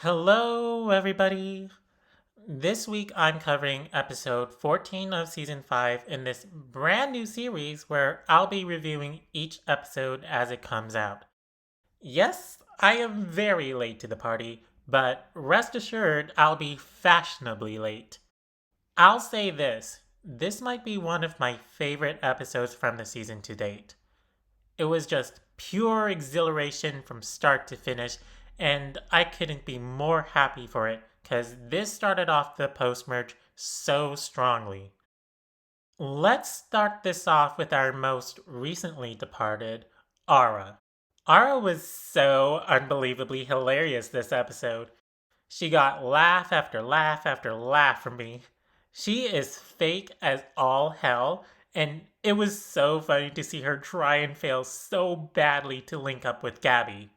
Hello, everybody. This week I'm covering episode 14 of season 5 in this brand new series where I'll be reviewing each episode as it comes out. Yes, I am very late to the party, but rest assured I'll be fashionably late. I'll say this might be one of my favorite episodes from the season to date. It was just pure exhilaration from start to finish, and I couldn't be more happy for it because this started off the post merge so strongly. Let's start this off with our most recently departed, Ara. Ara was so unbelievably hilarious this episode. She got laugh after laugh after laugh from me. She is fake as all hell, and it was so funny to see her try and fail so badly to link up with Gabby.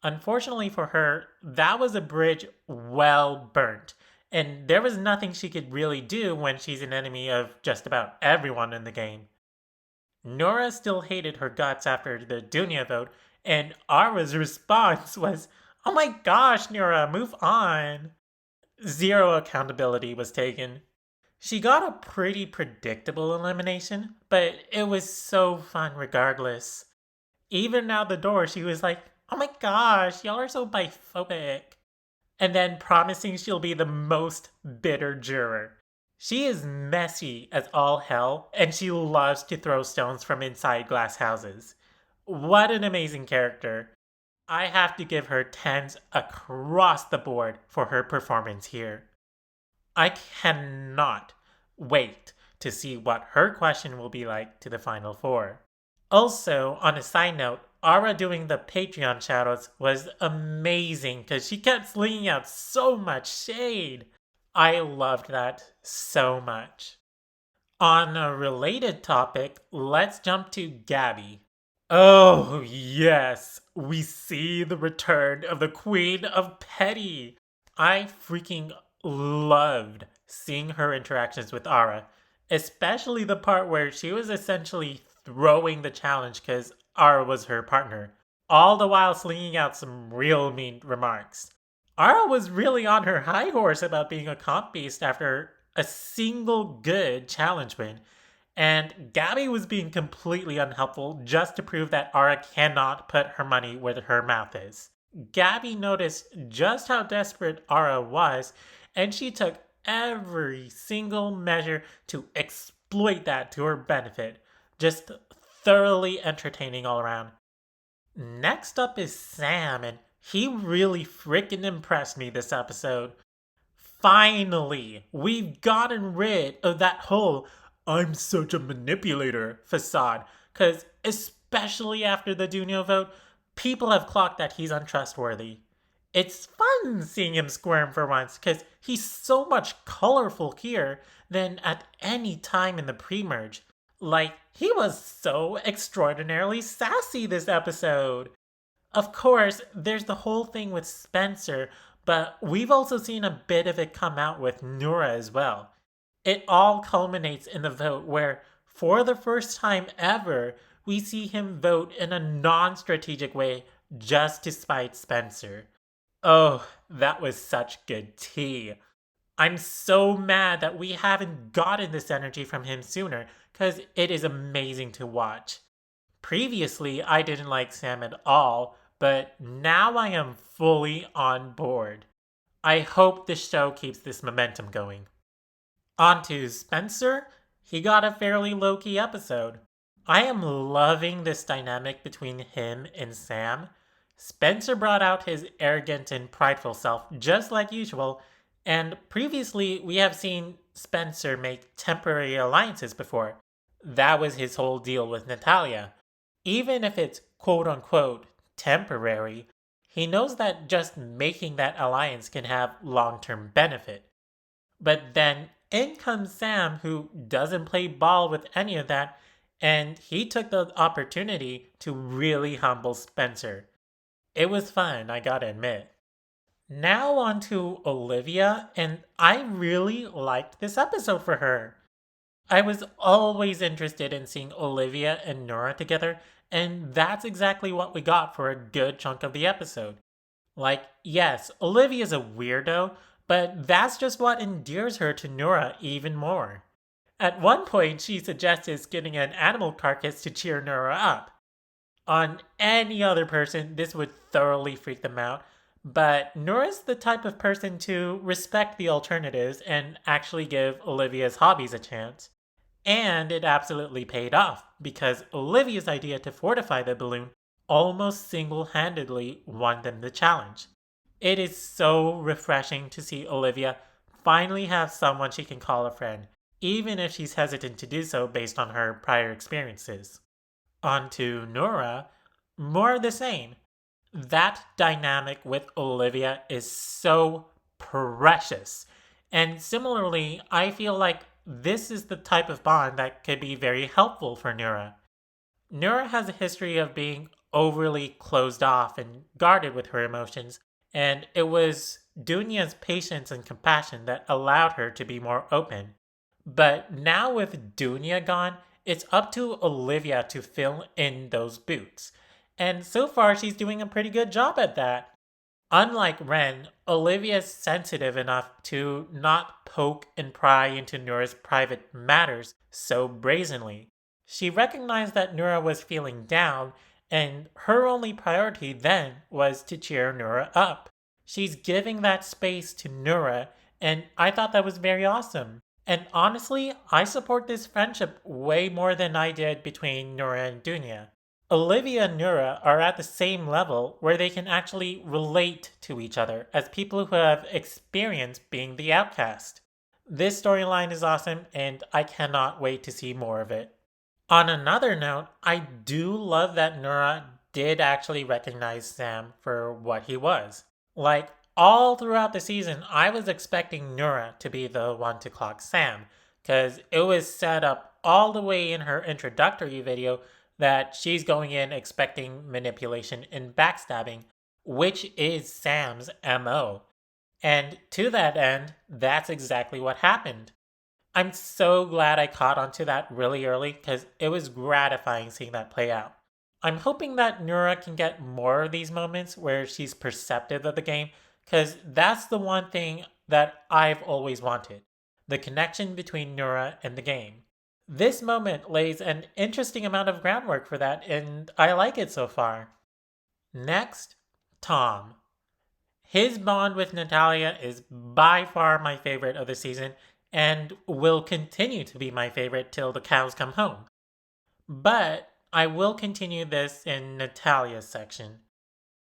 Unfortunately for her, that was a bridge well burnt, and there was nothing she could really do when she's an enemy of just about everyone in the game. Nora still hated her guts after the Dunya vote, and Ara's response was, "Oh my gosh, Nora, move on." Zero accountability was taken. She got a pretty predictable elimination, but it was so fun regardless. Even out the door, she was like, "Oh my gosh, y'all are so biphobic." And then promising she'll be the most bitter juror. She is messy as all hell, and she loves to throw stones from inside glass houses. What an amazing character. I have to give her 10s across the board for her performance here. I cannot wait to see what her question will be like to the final four. Also, on a side note, Ara doing the Patreon shoutouts was amazing because she kept slinging out so much shade. I loved that so much. On a related topic, let's jump to Gabby. Oh, yes, we see the return of the Queen of Petty. I freaking loved seeing her interactions with Ara, especially the part where she was essentially throwing the challenge because Ara was her partner, all the while slinging out some real mean remarks. Ara was really on her high horse about being a comp beast after a single good challenge win, and Gabby was being completely unhelpful just to prove that Ara cannot put her money where her mouth is. Gabby noticed just how desperate Ara was, and she took every single measure to exploit that to her benefit. Just thoroughly entertaining all around. Next up is Sam, and he really freaking impressed me this episode. Finally, we've gotten rid of that whole "I'm such a manipulator" facade, because especially after the Dunio vote, people have clocked that he's untrustworthy. It's fun seeing him squirm for once, because he's so much colorful here than at any time in the pre-merge. Like, he was so extraordinarily sassy this episode. Of course, there's the whole thing with Spencer, but we've also seen a bit of it come out with Nura as well. It all culminates in the vote where, for the first time ever, we see him vote in a non strategic way just to spite Spencer. Oh, that was such good tea. I'm so mad that we haven't gotten this energy from him sooner, because it is amazing to watch. Previously, I didn't like Sam at all, but now I am fully on board. I hope the show keeps this momentum going. On to Spencer. He got a fairly low key episode. I am loving this dynamic between him and Sam. Spencer brought out his arrogant and prideful self just like usual, and previously we have seen Spencer make temporary alliances before. That was his whole deal with Natalia. Even if it's quote unquote temporary, he knows that just making that alliance can have long term benefit. But then in comes Sam, who doesn't play ball with any of that, and he took the opportunity to really humble Spencer. It was fun, I gotta admit. Now on to Olivia, and I really liked this episode for her. I was always interested in seeing Olivia and Nora together, and that's exactly what we got for a good chunk of the episode. Like, yes, Olivia's a weirdo, but that's just what endears her to Nura even more. At one point, she suggests getting an animal carcass to cheer Nura up. On any other person, this would thoroughly freak them out, but Nora's the type of person to respect the alternatives and actually give Olivia's hobbies a chance. And it absolutely paid off, because Olivia's idea to fortify the balloon almost single handedly won them the challenge. It is so refreshing to see Olivia finally have someone she can call a friend, even if she's hesitant to do so based on her prior experiences. On to Nora, more of the same. That dynamic with Olivia is so precious. And similarly, I feel like this is the type of bond that could be very helpful for Nura. Nura has a history of being overly closed off and guarded with her emotions, and it was Dunya's patience and compassion that allowed her to be more open. But now with Dunya gone, it's up to Olivia to fill in those boots. And so far, she's doing a pretty good job at that. Unlike Ren, Olivia's sensitive enough to not poke and pry into Nura's private matters so brazenly. She recognized that Nura was feeling down, and her only priority then was to cheer Nura up. She's giving that space to Nura, and I thought that was very awesome. And honestly, I support this friendship way more than I did between Nura and Dunya. Olivia and Nura are at the same level where they can actually relate to each other as people who have experienced being the outcast. This storyline is awesome, and I cannot wait to see more of it. On another note, I do love that Nura did actually recognize Sam for what he was. Like, all throughout the season, I was expecting Nura to be the one to clock Sam, because it was set up all the way in her introductory video that she's going in expecting manipulation and backstabbing, which is Sam's MO. And to that end, that's exactly what happened. I'm so glad I caught onto that really early because it was gratifying seeing that play out. I'm hoping that Nura can get more of these moments where she's perceptive of the game, because that's the one thing that I've always wanted, the connection between Nura and the game. This moment lays an interesting amount of groundwork for that, and I like it so far. Next, Tom. His bond with Natalia is by far my favorite of the season, and will continue to be my favorite till the cows come home. But I will continue this in Natalia's section.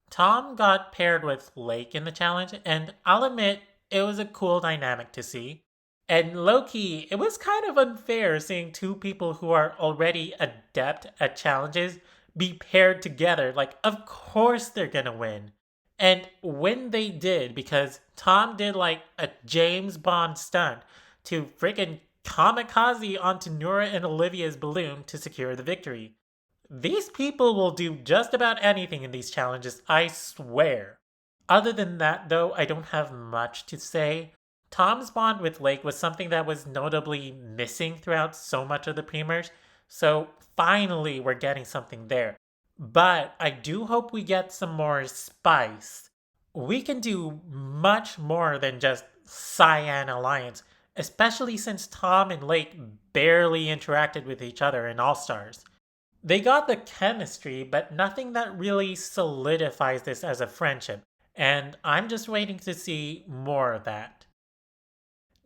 Tom got paired with Lake in the challenge, and I'll admit it was a cool dynamic to see. And low-key, it was kind of unfair seeing two people who are already adept at challenges be paired together. Like, of course they're gonna win. And when they did, because Tom did like a James Bond stunt to freaking kamikaze onto Nura and Olivia's balloon to secure the victory. These people will do just about anything in these challenges, I swear. Other than that, though, I don't have much to say. Tom's bond with Lake was something that was notably missing throughout so much of the premiers, so finally we're getting something there. But I do hope we get some more spice. We can do much more than just Cyan Alliance, especially since Tom and Lake barely interacted with each other in All Stars. They got the chemistry, but nothing that really solidifies this as a friendship, and I'm just waiting to see more of that.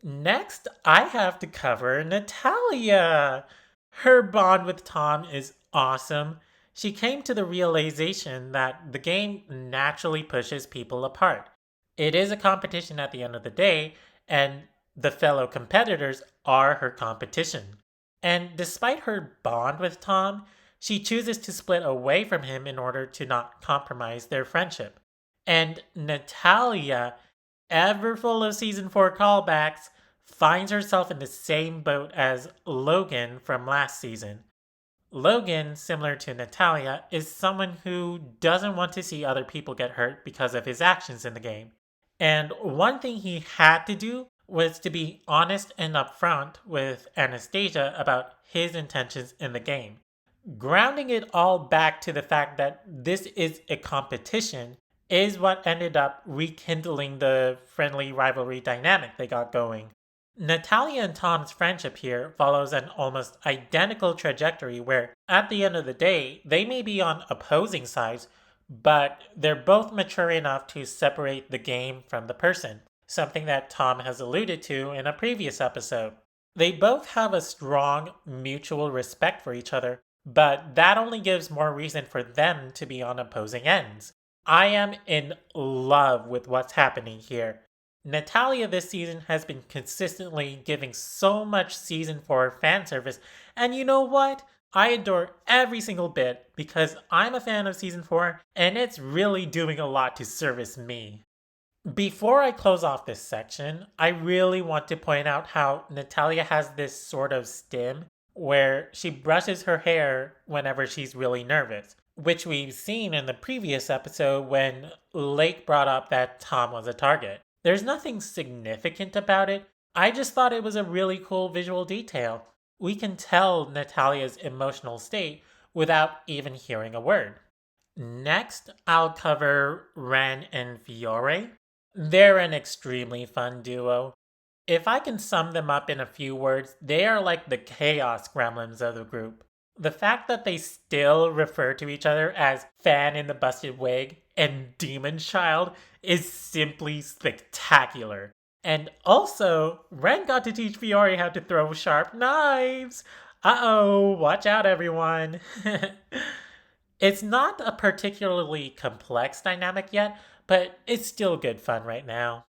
Next, I have to cover Natalia. Her bond with Tom is awesome. She came to the realization that the game naturally pushes people apart. It is a competition at the end of the day, and the fellow competitors are her competition. And despite her bond with Tom, she chooses to split away from him in order to not compromise their friendship. And Natalia, ever full of season 4 callbacks, finds herself in the same boat as Logan from last season. Logan, similar to Natalia, is someone who doesn't want to see other people get hurt because of his actions in the game. And one thing he had to do was to be honest and upfront with Anastasia about his intentions in the game, grounding it all back to the fact that this is a competition is what ended up rekindling the friendly rivalry dynamic they got going. Natalia and Tom's friendship here follows an almost identical trajectory where, at the end of the day, they may be on opposing sides, but they're both mature enough to separate the game from the person, something that Tom has alluded to in a previous episode. They both have a strong mutual respect for each other, but that only gives more reason for them to be on opposing ends. I am in love with what's happening here. Natalia this season has been consistently giving so much season 4 fan service, and you know what? I adore every single bit because I'm a fan of season 4 and it's really doing a lot to service me. Before I close off this section, I really want to point out how Natalia has this sort of stim where she brushes her hair whenever she's really nervous, which we've seen in the previous episode when Lake brought up that Tom was a target. There's nothing significant about it. I just thought it was a really cool visual detail. We can tell Natalia's emotional state without even hearing a word. Next, I'll cover Ren and Fiore. They're an extremely fun duo. If I can sum them up in a few words, they are like the chaos gremlins of the group. The fact that they still refer to each other as Fan in the Busted Wig and Demon Child is simply spectacular. And also, Ren got to teach Fiore how to throw sharp knives. Uh-oh, watch out everyone. It's not a particularly complex dynamic yet, but it's still good fun right now.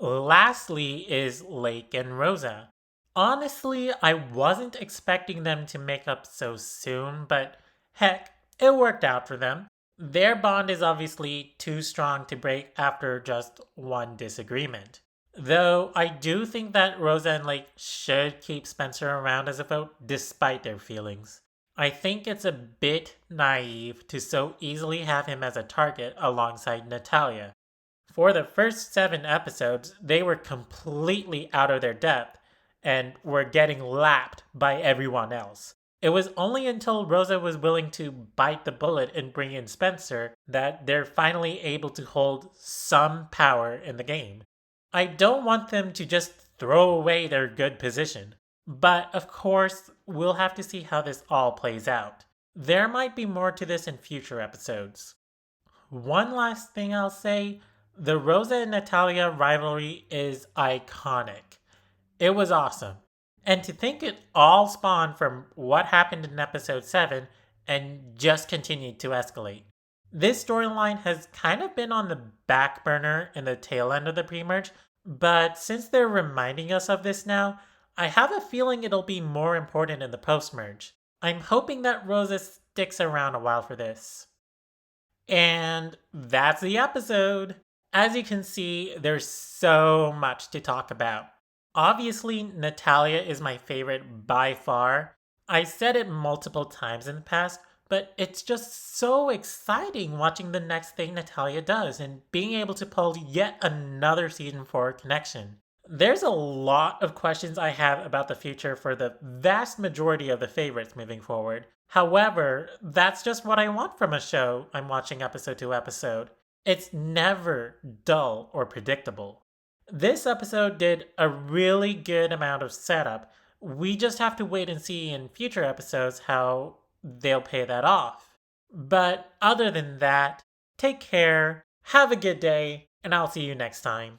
Lastly is Lake and Rosa. Honestly, I wasn't expecting them to make up so soon, but heck, it worked out for them. Their bond is obviously too strong to break after just one disagreement. Though I do think that Rosa and Lake should keep Spencer around as a vote despite their feelings. I think it's a bit naive to so easily have him as a target alongside Natalia. For the first 7 episodes, they were completely out of their depth and were getting lapped by everyone else. It was only until Rosa was willing to bite the bullet and bring in Spencer that they're finally able to hold some power in the game. I don't want them to just throw away their good position. But of course, we'll have to see how this all plays out. There might be more to this in future episodes. One last thing I'll say, the Rosa and Natalia rivalry is iconic. It was awesome. And to think it all spawned from what happened in episode 7 and just continued to escalate. This storyline has kind of been on the back burner in the tail end of the pre-merge, but since they're reminding us of this now, I have a feeling it'll be more important in the post-merge. I'm hoping that Rosa sticks around a while for this. And that's the episode. As you can see, there's so much to talk about. Obviously, Natalia is my favorite by far. I said it multiple times in the past, but it's just so exciting watching the next thing Natalia does and being able to pull yet another season 4 connection. There's a lot of questions I have about the future for the vast majority of the favorites moving forward. However, that's just what I want from a show I'm watching episode to episode. It's never dull or predictable. This episode did a really good amount of setup. We just have to wait and see in future episodes how they'll pay that off. But other than that, take care, have a good day, and I'll see you next time.